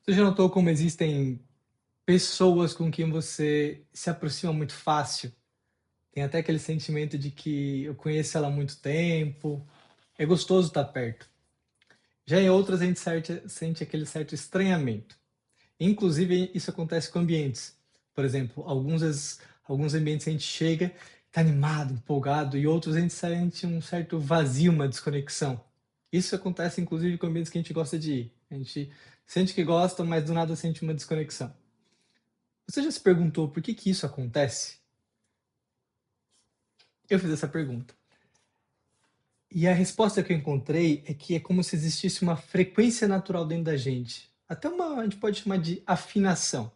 Você já notou como existem pessoas com quem você se aproxima muito fácil? Tem até aquele sentimento de que eu conheço ela há muito tempo, é gostoso estar perto. Já em outras a gente sente aquele certo estranhamento. Inclusive, isso acontece com ambientes. Por exemplo, alguns ambientes a gente chega, está animado, empolgado, e outros a gente sente um certo vazio, uma desconexão. Isso acontece inclusive com ambientes que a gente gosta de ir. A gente sente que gosta, mas do nada sente uma desconexão. Você já se perguntou por que isso acontece? Eu fiz essa pergunta. E a resposta que eu encontrei é que é como se existisse uma frequência natural dentro da gente. Até a gente pode chamar de afinação.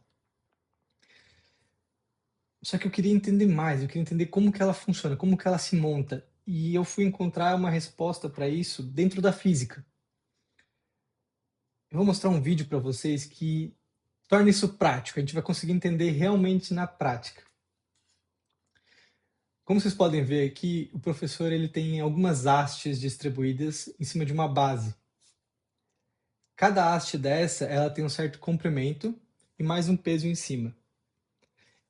Só que eu queria entender mais, eu queria entender como que ela funciona, como que ela se monta. E eu fui encontrar uma resposta para isso dentro da física. Eu vou mostrar um vídeo para vocês que torna isso prático, a gente vai conseguir entender realmente na prática. Como vocês podem ver aqui, o professor ele tem algumas hastes distribuídas em cima de uma base. Cada haste dessa, ela tem um certo comprimento e mais um peso em cima.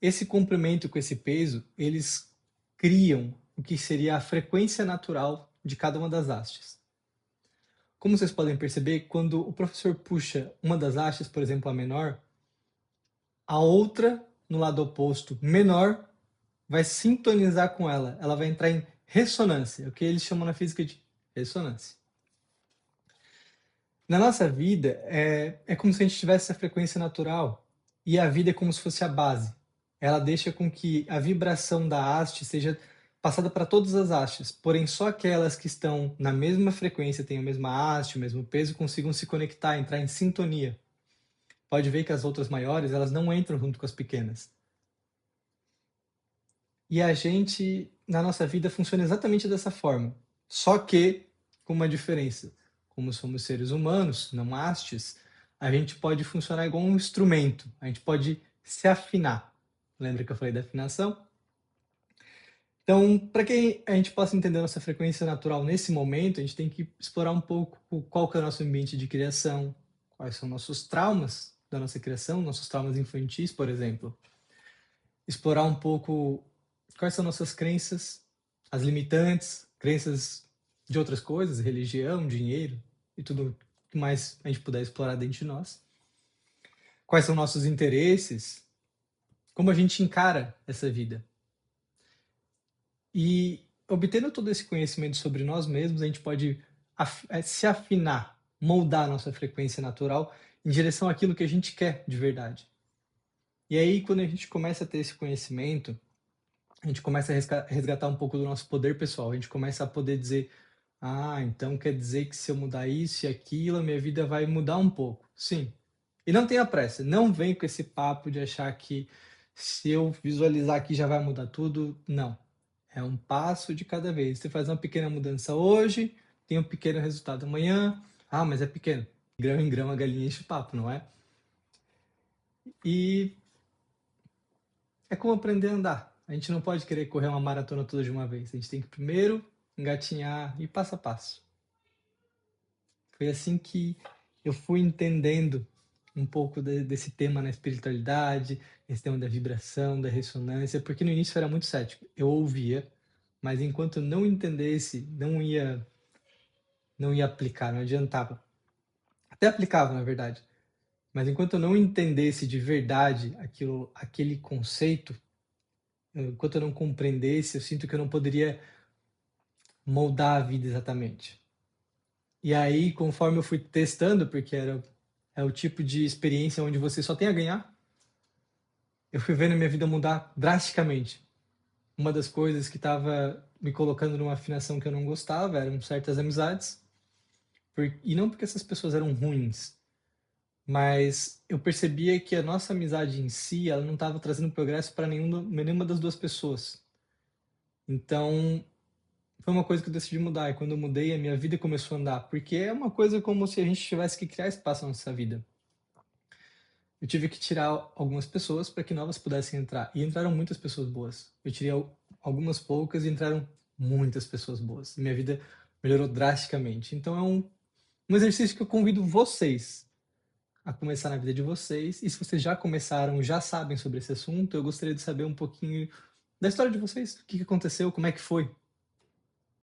Esse comprimento com esse peso, eles criam o que seria a frequência natural de cada uma das hastes. Como vocês podem perceber, quando o professor puxa uma das hastes, por exemplo, a menor, a outra, no lado oposto, menor, vai sintonizar com ela. Ela vai entrar em ressonância, o que eles chamam na física de ressonância. Na nossa vida, é como se a gente tivesse essa frequência natural e a vida é como se fosse a base. Ela deixa com que a vibração da haste seja passada para todas as hastes, porém só aquelas que estão na mesma frequência, têm a mesma haste, o mesmo peso, consigam se conectar, entrar em sintonia. Pode ver que as outras maiores, elas não entram junto com as pequenas. E a gente, na nossa vida, funciona exatamente dessa forma. Só que com uma diferença. Como somos seres humanos, não hastes, a gente pode funcionar igual um instrumento. A gente pode se afinar. Lembra que eu falei da afinação? Então, para que a gente possa entender nossa frequência natural nesse momento, a gente tem que explorar um pouco qual que é o nosso ambiente de criação, quais são nossos traumas da nossa criação, nossos traumas infantis, por exemplo. Explorar um pouco quais são nossas crenças, as limitantes, crenças de outras coisas, religião, dinheiro e tudo que mais a gente puder explorar dentro de nós. Quais são nossos interesses, como a gente encara essa vida. E obtendo todo esse conhecimento sobre nós mesmos, a gente pode se afinar, moldar a nossa frequência natural em direção àquilo que a gente quer de verdade. E aí, quando a gente começa a ter esse conhecimento, a gente começa a resgatar um pouco do nosso poder pessoal. A gente começa a poder dizer, então quer dizer que se eu mudar isso e aquilo, a minha vida vai mudar um pouco. Sim. E não tenha pressa. Não vem com esse papo de achar que se eu visualizar aqui já vai mudar tudo. Não. É um passo de cada vez. Você faz uma pequena mudança hoje, tem um pequeno resultado amanhã. Mas é pequeno. Grão em grão a galinha enche o papo, não é? E é como aprender a andar. A gente não pode querer correr uma maratona toda de uma vez. A gente tem que primeiro engatinhar e passo a passo. Foi assim que eu fui entendendo um pouco desse tema na espiritualidade, esse tema da vibração, da ressonância, porque no início eu era muito cético. Eu ouvia, mas enquanto eu não entendesse, não ia aplicar, não adiantava. Até aplicava, na verdade. Mas enquanto eu não entendesse de verdade aquele conceito, enquanto eu não compreendesse, eu sinto que eu não poderia moldar a vida exatamente. E aí, conforme eu fui testando, porque é o tipo de experiência onde você só tem a ganhar, eu fui vendo minha vida mudar drasticamente. Uma das coisas que estava me colocando numa afinação que eu não gostava eram certas amizades, e não porque essas pessoas eram ruins, mas eu percebia que a nossa amizade em si, ela não estava trazendo progresso para nenhuma das duas pessoas. Então, foi uma coisa que eu decidi mudar. E quando eu mudei, a minha vida começou a andar. Porque é uma coisa como se a gente tivesse que criar espaço na nossa vida. Eu tive que tirar algumas pessoas para que novas pudessem entrar. E entraram muitas pessoas boas. Eu tirei algumas poucas e entraram muitas pessoas boas. E minha vida melhorou drasticamente. Então é um exercício que eu convido vocês a começar na vida de vocês. E se vocês já começaram, já sabem sobre esse assunto, eu gostaria de saber um pouquinho da história de vocês. O que que aconteceu? Como é que foi?